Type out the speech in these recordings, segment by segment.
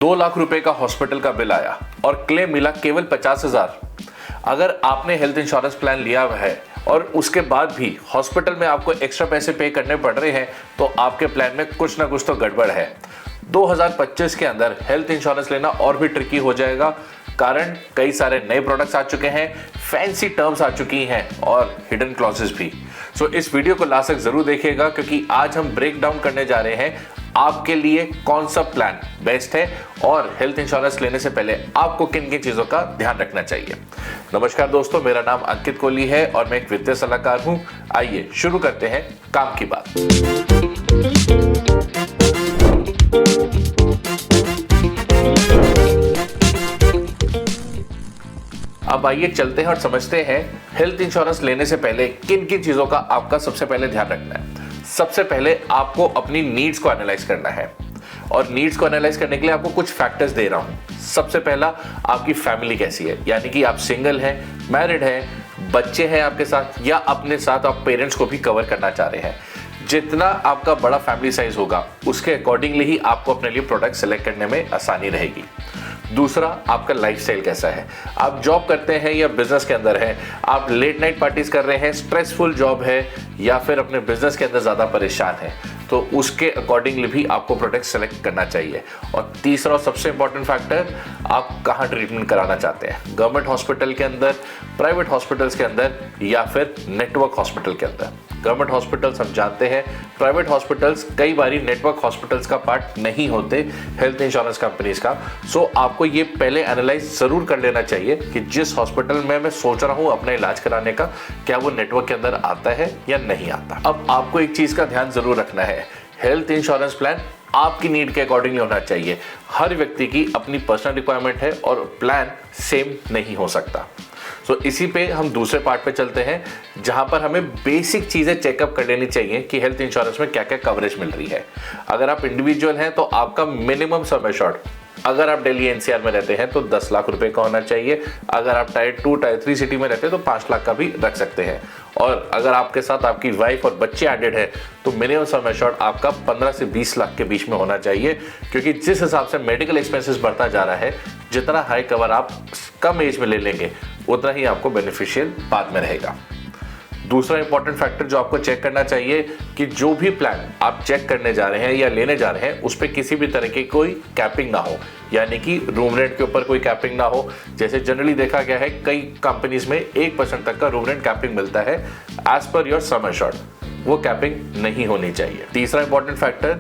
2 लाख रुपए का हॉस्पिटल का बिल आया और क्लेम मिला केवल 50,000। अगर आपने हेल्थ इंश्योरेंस प्लान लिया हुआ है और उसके बाद भी हॉस्पिटल में आपको एक्स्ट्रा पैसे पे करने पड़ रहे हैं तो आपके प्लान में कुछ ना कुछ तो गड़बड़ है। 2025 के अंदर हेल्थ इंश्योरेंस लेना और भी ट्रिकी हो जाएगा, कारण कई सारे नए प्रोडक्ट्स आ चुके हैं, फैंसी टर्म्स आ चुकी हैं और हिडन क्लॉजेस भी। सो इस वीडियो को लास्ट तक जरूर देखिएगा, क्योंकि आज हम ब्रेक डाउन करने जा रहे हैं आपके लिए कौन सा प्लान बेस्ट है और हेल्थ इंश्योरेंस लेने से पहले आपको किन किन चीजों का ध्यान रखना चाहिए। नमस्कार दोस्तों, मेरा नाम अंकित कोहली है और मैं एक वित्तीय सलाहकार हूं। आइए शुरू करते हैं काम की बात। अब आइए चलते हैं और समझते हैं हेल्थ इंश्योरेंस लेने से पहले किन किन चीजों का आपका सबसे पहले ध्यान रखना है। सबसे पहले आपको अपनी नीड्स को एनालाइज करना है और नीड्स को एनालाइज करने के लिए आपको कुछ फैक्टर्स दे रहा हूं। सबसे पहला, आपकी फैमिली कैसी है, यानी कि आप सिंगल हैं, मैरिड हैं, बच्चे हैं आपके साथ, या अपने साथ आप पेरेंट्स को भी कवर करना चाह रहे हैं। जितना आपका बड़ा फैमिली साइज होगा उसके अकॉर्डिंगली ही आपको अपने लिए प्रोडक्ट सेलेक्ट करने में आसानी रहेगी। दूसरा, आपका लाइफस्टाइल कैसा है, आप जॉब करते हैं या बिजनेस के अंदर हैं, आप लेट नाइट पार्टीज कर रहे हैं, स्ट्रेसफुल जॉब है, या फिर अपने बिजनेस के अंदर ज़्यादा परेशान हैं, तो उसके अकॉर्डिंगली भी आपको प्रोडक्ट सेलेक्ट करना चाहिए। और तीसरा और सबसे इंपॉर्टेंट फैक्टर, आप कहाँ ट्रीटमेंट कराना चाहते हैं, गवर्नमेंट हॉस्पिटल के अंदर, प्राइवेट हॉस्पिटल्स के अंदर, या फिर नेटवर्क हॉस्पिटल के अंदर। गवर्नमेंट हॉस्पिटल्स हम जानते हैं, प्राइवेट हॉस्पिटल्स कई बारी नेटवर्क हॉस्पिटल्स का पार्ट नहीं होते हेल्थ इंश्योरेंस कंपनीज का। सो आपको ये पहले एनालाइज जरूर कर लेना चाहिए कि जिस हॉस्पिटल में मैं सोच रहा हूं अपना इलाज कराने का, क्या वो नेटवर्क के अंदर आता है या नहीं आता। अब आपको एक चीज का ध्यान जरूर रखना है, हेल्थ इंश्योरेंस प्लान आपकी नीड के अकॉर्डिंगली होना चाहिए। हर व्यक्ति की अपनी पर्सनल रिक्वायरमेंट है और प्लान सेम नहीं हो सकता। तो इसी पे हम दूसरे पार्ट पे चलते हैं, जहां पर हमें बेसिक चीजें चेकअप कर लेनी चाहिए कि हेल्थ इंश्योरेंस में क्या क्या कवरेज मिल रही है। अगर आप इंडिविजुअल हैं तो आपका मिनिमम सम एश्योर्ड, अगर आप दिल्ली एनसीआर में रहते हैं तो 10 लाख रुपए का होना चाहिए। अगर आप टायर 2 टायर 3 सिटी में रहते हैं तो 5 लाख का भी रख सकते हैं। और अगर आपके साथ आपकी वाइफ और बच्चे एडेड है तो मिनिमम सम एश्योर्ड आपका 15 से 20 लाख के बीच में होना चाहिए, क्योंकि जिस हिसाब से मेडिकल एक्सपेंसेस बढ़ता जा रहा है, जितना हाई कवर आप कम एज में ले लेंगे उतना ही आपको बेनिफिशियल बाद में रहेगा। दूसरा इंपॉर्टेंट फैक्टर जो आपको चेक करना चाहिए कि जो भी प्लान आप चेक करने जा रहे हैं या लेने जा रहे हैं उस पर किसी भी तरह की कोई कैपिंग ना हो, यानी कि रूम रेंट के ऊपर कोई कैपिंग ना हो। जैसे जनरली देखा गया है कई कंपनीज में 1% तक का रूम रेंट कैपिंग मिलता है as per your sum assured, वो कैपिंग नहीं होनी चाहिए। तीसरा इंपॉर्टेंट फैक्टर,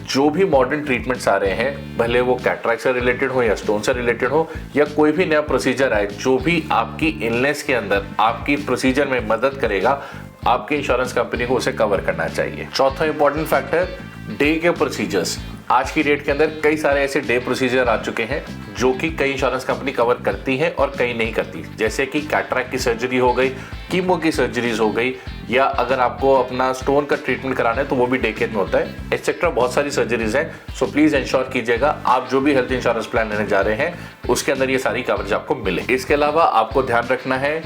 जो भी मॉडर्न ट्रीटमेंट्स आ रहे हैं, भले वो कैटरैक्ट से रिलेटेड हो या स्टोन से रिलेटेड हो या कोई भी नया प्रोसीजर आए, जो भी आपकी इलनेस के अंदर आपकी प्रोसीजर में मदद करेगा, आपके इंश्योरेंस कंपनी को उसे कवर करना चाहिए। चौथा इंपॉर्टेंट फैक्टर, डे के प्रोसीजर्स। आज की डेट के अंदर कई सारे ऐसे डे प्रोसीजर आ चुके हैं जो कि कई इंश्योरेंस कंपनी कवर करती है और कई नहीं करती, जैसे कि कैटरैक्ट की सर्जरी हो गई, कीमो की सर्जरीज हो गई, या अगर आपको अपना स्टोन का ट्रीटमेंट कराना है तो वो भी डे केयर में होता है, एक्सेट्रा बहुत सारी सर्जरीज हैं। सो प्लीज इंश्योर कीजिएगा आप जो भी हेल्थ इंश्योरेंस प्लान लेने जा रहे हैं उसके अंदर ये सारी कवरेज आपको मिले। इसके अलावा आपको ध्यान रखना है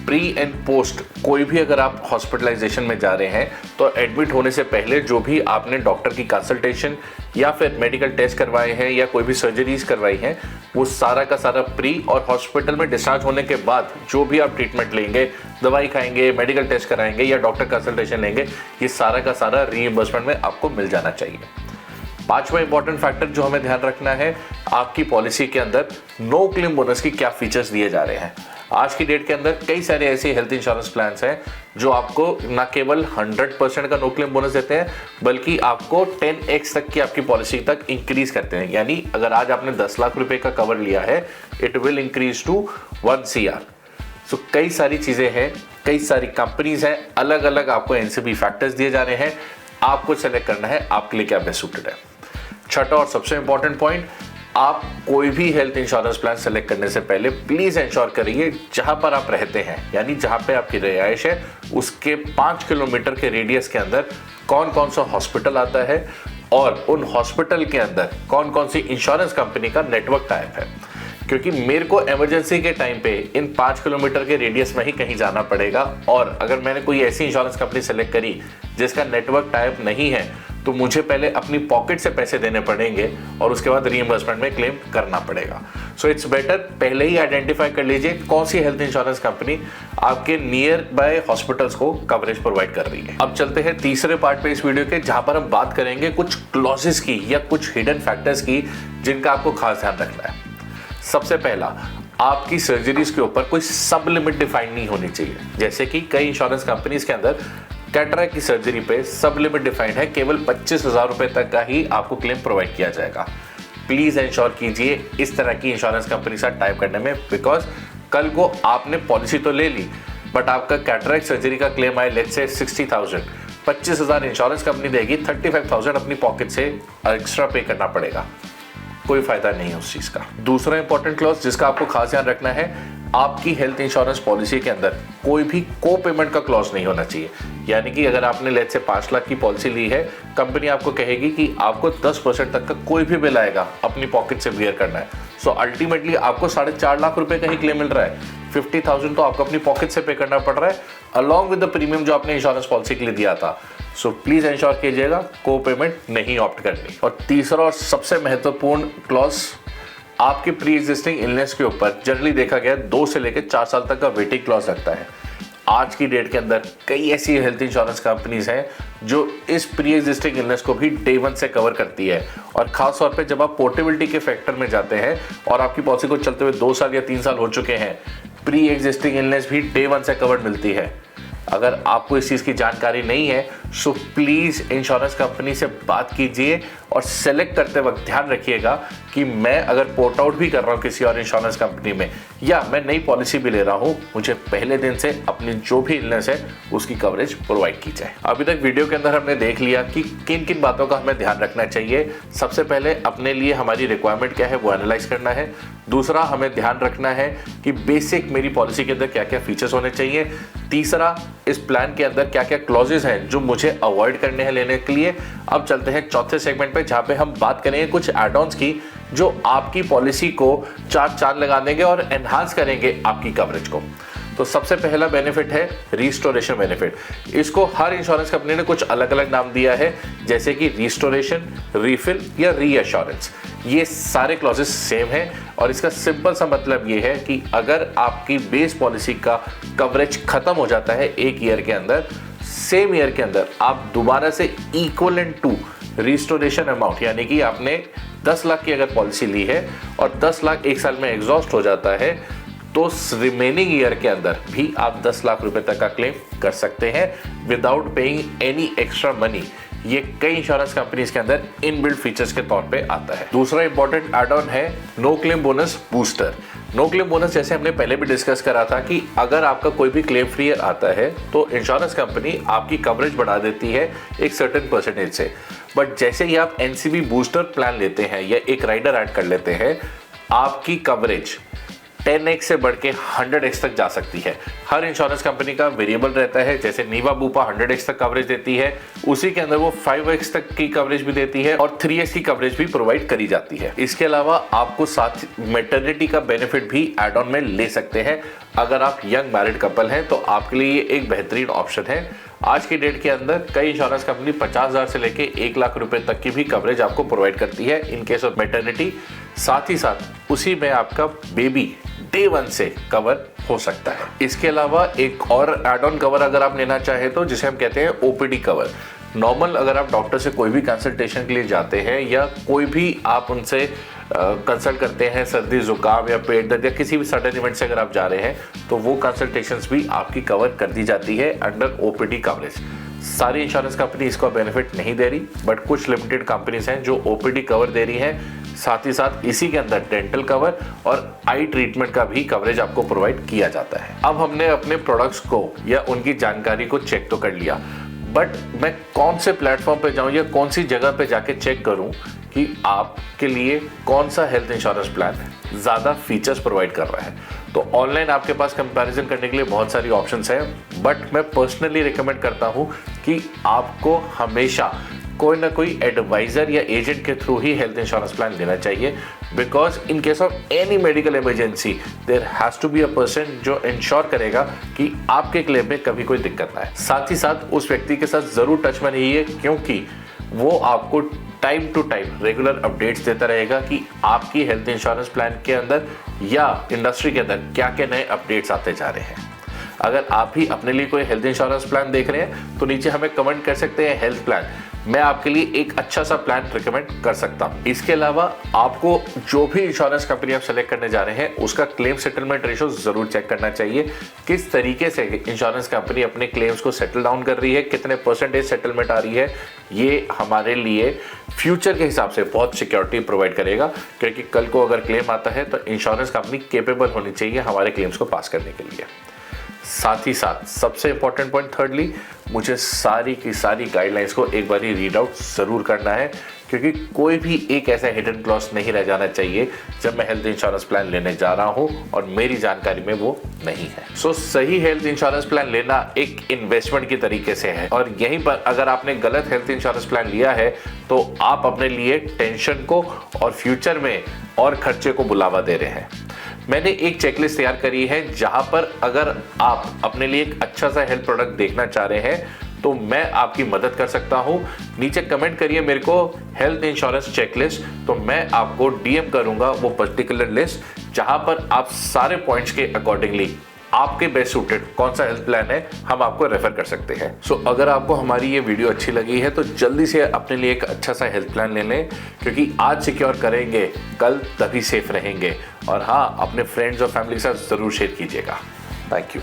प्री एंड पोस्ट, कोई भी अगर आप हॉस्पिटलाइजेशन में जा रहे हैं तो एडमिट होने से पहले जो भी आपने डॉक्टर की कंसल्टेशन या फिर मेडिकल टेस्ट करवाए हैं या कोई भी सर्जरीज करवाई हैं, वो सारा का सारा प्री, और हॉस्पिटल में डिस्चार्ज होने के बाद जो भी आप ट्रीटमेंट लेंगे, दवाई खाएंगे, मेडिकल टेस्ट कराएंगे या डॉक्टर कंसल्टेशन लेंगे, ये सारा का सारा रीइंबर्समेंट में आपको मिल जाना चाहिए। पांचवा इंपॉर्टेंट फैक्टर जो हमें ध्यान रखना है, आपकी पॉलिसी के अंदर नो क्लेम बोनस की क्या फीचर्स दिए जा रहे हैं। आज की डेट के अंदर कई सारे ऐसे हेल्थ इंश्योरेंस प्लान्स हैं जो आपको न केवल 100% का नो क्लेम बोनस देते हैं, बल्कि आपको 10x तक की आपकी पॉलिसी तक इंक्रीज करते हैं। यानी अगर आज आपने 10 लाख रुपए का कवर लिया है, it will increase to 1 CR। So कई सारी चीजें हैं, कई सारी कंपनीज हैं, अलग अलग आपको एनसीबी फैक्टर्स दिए जा रहे हैं, आपको सेलेक्ट करना है आपके लिए क्या बेस्ट सूटेड है। छठा और सबसे इंपॉर्टेंट पॉइंट, आप कोई भी हेल्थ इंश्योरेंस प्लान सेलेक्ट करने से पहले प्लीज इंश्योर करिए जहां पर आप रहते हैं, यानी जहां पे आपकी रिहाइश है उसके 5 किलोमीटर के रेडियस के अंदर कौन कौन सा हॉस्पिटल आता है और उन हॉस्पिटल के अंदर कौन कौन सी इंश्योरेंस कंपनी का नेटवर्क टाइप है। क्योंकि मेरे को इमरजेंसी के टाइम पे इन 5 किलोमीटर के रेडियस में ही कहीं जाना पड़ेगा, और अगर मैंने कोई ऐसी इंश्योरेंस कंपनी सेलेक्ट करी जिसका नेटवर्क टाइप नहीं है तो मुझे पहले अपनी पॉकेट से पैसे देने पड़ेंगे और उसके बाद रीइंबर्समेंट में क्लेम करना पड़ेगा। सो इट्स बेटर पहले ही आइडेंटिफाई कर लीजिए कौन सी हेल्थ इंश्योरेंस कंपनी आपके नियर बाय हॉस्पिटल्स को कवरेज प्रोवाइड कर रही है। अब चलते हैं तीसरे पार्ट पे इस वीडियो के, जहां पर हम बात करेंगे कुछ क्लॉजेस की या कुछ हिडन फैक्टर्स की जिनका आपको खास ध्यान रखना है। सबसे पहला, आपकी सर्जरीज के ऊपर कोई सब लिमिट डिफाइन नहीं होनी चाहिए। जैसे कि कई इंश्योरेंस कंपनीज के अंदर कैटरैक्ट की सर्जरी पे सब लिमिट डिफाइंड है, केवल 25,000 रुपए तक का ही आपको क्लेम प्रोवाइड किया जाएगा। प्लीज इंश्योर कीजिए इस तरह की इंश्योरेंस कंपनी साथ टाइप करने में, बिकॉज कल को आपने पॉलिसी तो ले ली बट आपका कैटरैक्ट सर्जरी का क्लेम आए लेट्स से 60,000, 25,000 इंश्योरेंस कंपनी देगी, 35,000 अपनी पॉकेट से एक्स्ट्रा पे करना पड़ेगा। कोई फायदा नहीं है उस चीज का। दूसरा इंपॉर्टेंट क्लॉज जिसका आपको खास ध्यान रखना है, आपकी हेल्थ इंश्योरेंस पॉलिसी के अंदर कोई भी को पेमेंट का क्लॉज नहीं होना चाहिए। यानी कि अगर आपने लेट से 5 लाख की पॉलिसी ली है, कंपनी आपको कहेगी कि आपको 10% तक का कोई भी बिल आएगा अपनी पॉकेट से बियर करना है। सो अल्टीमेटली आपको 4.5 लाख रुपए का ही क्लेम मिल रहा है, 50,000 तो आपको अपनी पॉकेट से पे करना पड़ रहा है अलॉन्ग विद द प्रीमियम जो आपने इंश्योरेंस पॉलिसी के लिए दिया था। सो प्लीज इंश्योर कीजिएगा को पेमेंट नहीं ऑप्ट करनी। और तीसरा और सबसे महत्वपूर्ण क्लॉज, आपके प्री एग्जिस्टिंग इलनेस के ऊपर जनरली देखा गया 2 से लेकर 4 साल तक का वेटिंग क्लॉज लगता है। आज की डेट के अंदर कई ऐसी हेल्थ इंश्योरेंस कंपनीज हैं जो इस प्री एग्जिस्टिंग इलनेस को भी डे 1 से कवर करती है। और खास तौर पे जब आप पोर्टेबिलिटी के फैक्टर में जाते हैं और आपकी पॉलिसी को चलते हुए 2 साल या 3 साल हो चुके हैं, प्री एग्जिस्टिंग इलनेस भी डे 1 से कवर मिलती है। अगर आपको इस चीज की जानकारी नहीं है सो प्लीज इंश्योरेंस कंपनी से बात कीजिए और सेलेक्ट करते वक्त ध्यान रखिएगा कि मैं अगर पोर्ट आउट भी कर रहा हूं किसी और इंश्योरेंस कंपनी में या मैं नई पॉलिसी भी ले रहा हूं, मुझे पहले दिन से अपनी जो भी इलनेस है उसकी कवरेज प्रोवाइड की जाए। अभी तक वीडियो के अंदर हमने देख लिया कि किन किन बातों का हमें ध्यान रखना चाहिए। सबसे पहले अपने लिए हमारी रिक्वायरमेंट क्या है वो एनालाइज करना है। दूसरा, हमें ध्यान रखना है कि बेसिक मेरी पॉलिसी के अंदर क्या क्या फीचर्स होने चाहिए। तीसरा, इस प्लान के अंदर क्या क्या क्लॉजेस हैं जो मुझे अवॉइड करने हैं लेने के लिए। अब चलते हैं चौथे सेगमेंट पे, जहां पे हम बात करेंगे कुछ एड ऑन्स की जो आपकी पॉलिसी को 4 चांद लगा देंगे और एनहांस करेंगे आपकी कवरेज को। तो सबसे पहला बेनिफिट है रिस्टोरेशन बेनिफिट। इसको हर इंश्योरेंस कंपनी ने कुछ अलग अलग नाम दिया है, जैसे कि रिस्टोरेशन, रीफिल या रीअश्योरेंस। ये सारे क्लॉजेस सेम हैं और इसका सिंपल सा मतलब ये है कि अगर आपकी बेस पॉलिसी का कवरेज खत्म हो जाता है 1 ईयर के अंदर, सेम ईयर के अंदर आप दोबारा से इक्वलेंट टू रिस्टोरेशन अमाउंट, यानी कि आपने 10 लाख की अगर पॉलिसी ली है और 10 लाख 1 साल में एग्जॉस्ट हो जाता है, तो रिमेनिंग ईयर के अंदर भी आप 10 लाख रुपए तक का क्लेम कर सकते हैं without paying any extra money. ये कई इंश्योरेंस कंपनीज के अंदर इनबिल्ट फीचर्स के तौर पे आता है। दूसरा इंपॉर्टेंट एड ऑन है no claim bonus booster. No claim bonus जैसे हमने पहले भी डिस्कस करा था कि अगर आपका कोई भी क्लेम फ्री ईयर आता है तो इंश्योरेंस कंपनी आपकी कवरेज बढ़ा देती है एक सर्टेन परसेंटेज से। बट जैसे ही आप एनसीबी बूस्टर प्लान लेते हैं या एक राइडर ऐड कर लेते हैं, आपकी कवरेज 10x से बढ़ के 100x तक जा सकती है। हर इंश्योरेंस कंपनी का वेरिएबल रहता है, जैसे नीवा बूपा 100x तक कवरेज देती है, उसी के अंदर वो 5x तक की कवरेज भी देती है और 3x की कवरेज भी प्रोवाइड करी जाती है। इसके अलावा आपको साथ मैटरनिटी का बेनिफिट भी एड ऑन में ले सकते हैं। अगर आप यंग मैरिड कपल हैं तो आपके लिए ये एक बेहतरीन ऑप्शन है। आज की डेट के अंदर कई इंश्योरेंस कंपनी 50,000 से लेके 1 लाख रुपए तक की भी कवरेज आपको प्रोवाइड करती है इन केस ऑफ मैटरनिटी। साथ ही साथ उसी में आपका बेबी डे 1 से कवर हो सकता है। इसके अलावा एक और एड ऑन कवर अगर आप लेना चाहें तो जिसे हम कहते हैं ओपीडी कवर। नॉर्मल अगर आप डॉक्टर से कोई भी कंसल्टेशन के लिए जाते हैं या कोई भी आप उनसे कंसल्ट करते हैं, सर्दी जुकाम या पेट दर्द या किसी भी सडन इवेंट से अगर आप जा रहे हैं, तो वो कंसल्टेशंस भी आपकी कवर कर दी जाती है अंडर ओपीडी कवरेज। सारी इंश्योरेंस कंपनी इसका बेनिफिट नहीं दे रही, बट कुछ लिमिटेड कंपनीज हैं जो ओपीडी कवर दे रही हैं। साथ ही साथ इसी के अंदर डेंटल कवर और आई ट्रीटमेंट का भी कवरेज आपको प्रोवाइड किया जाता है। अब हमने अपने प्रोडक्ट्स को या उनकी जानकारी को चेक तो कर लिया, बट मैं कौन से प्लेटफॉर्म पे जाऊं या कौन सी जगह पे जाके चेक करूं कि आपके लिए कौन सा हेल्थ इंश्योरेंस प्लान ज़्यादा फीचर्स प्रोवाइड कर रहा है। तो ऑनलाइन आपके पास कंपैरिजन करने के लिए बहुत सारी ऑप्शंस हैं, बट मैं पर्सनली रिकमेंड करता हूं कि आपको हमेशा कोई ना कोई एडवाइजर या एजेंट के थ्रू ही हेल्थ इंश्योरेंस प्लान लेना चाहिए, because in case of any medical emergency there has to be a person जो इंश्योर करेगा कि आपके क्लेम में कभी कोई दिक्कत ना आए। साथ ही साथ उस व्यक्ति के साथ जरूर टच में रहिए, क्योंकि वो आपको time to time regular updates देता रहेगा कि आपकी हेल्थ इंश्योरेंस प्लान के अंदर या इंडस्ट्री के अंदर क्या क्या नए अपडेट्स आते जा रहे हैं। अगर आप भी अपने लिए कोई हेल्थ इंश्योरेंस प्लान देख रहे हैं तो नीचे हमें कमेंट कर सकते हैं हेल्थ प्लान, मैं आपके लिए एक अच्छा सा प्लान रिकमेंड कर सकता हूं। इसके अलावा आपको जो भी इंश्योरेंस कंपनी आप सेलेक्ट करने जा रहे हैं उसका क्लेम सेटलमेंट रेशो जरूर चेक करना चाहिए। किस तरीके से इंश्योरेंस कंपनी अपने क्लेम्स को सेटल डाउन कर रही है, कितने परसेंटेज सेटलमेंट आ रही है, ये हमारे लिए फ्यूचर के हिसाब से बहुत सिक्योरिटी प्रोवाइड करेगा, क्योंकि कल को अगर क्लेम आता है तो इंश्योरेंस कंपनी केपेबल होनी चाहिए हमारे क्लेम्स को पास करने के लिए। साथ ही साथ सबसे इंपॉर्टेंट पॉइंट थर्डली, मुझे सारी की सारी गाइडलाइंस को एक बार रिड आउट जरूर करना है, क्योंकि कोई भी एक ऐसा हिडन क्लॉज नहीं रह जाना चाहिए जब मैं हेल्थ इंश्योरेंस प्लान लेने जा रहा हूं और मेरी जानकारी में वो नहीं है। सो सही हेल्थ इंश्योरेंस प्लान लेना एक इन्वेस्टमेंट की तरीके से है, और यहीं पर अगर आपने गलत हेल्थ इंश्योरेंस प्लान लिया है तो आप अपने लिए टेंशन को और फ्यूचर में और खर्चे को बुलावा दे रहे हैं। मैंने एक चेकलिस्ट तैयार करी है जहां पर अगर आप अपने लिए एक अच्छा सा हेल्थ प्रोडक्ट देखना चाह रहे हैं तो मैं आपकी मदद कर सकता हूं। नीचे कमेंट करिए मेरे को हेल्थ इंश्योरेंस चेकलिस्ट, तो मैं आपको डीएम करूंगा वो पर्टिकुलर लिस्ट जहां पर आप सारे पॉइंट्स के अकॉर्डिंगली आपके बेस्ट सूटेड कौन सा हेल्थ प्लान है हम आपको रेफर कर सकते हैं। सो अगर आपको हमारी ये वीडियो अच्छी लगी है तो जल्दी से अपने लिए एक अच्छा सा हेल्थ प्लान ले लें, क्योंकि आज सिक्योर करेंगे कल तभी सेफ रहेंगे। और हाँ, अपने फ्रेंड्स और फैमिली के साथ जरूर शेयर कीजिएगा। Thank you.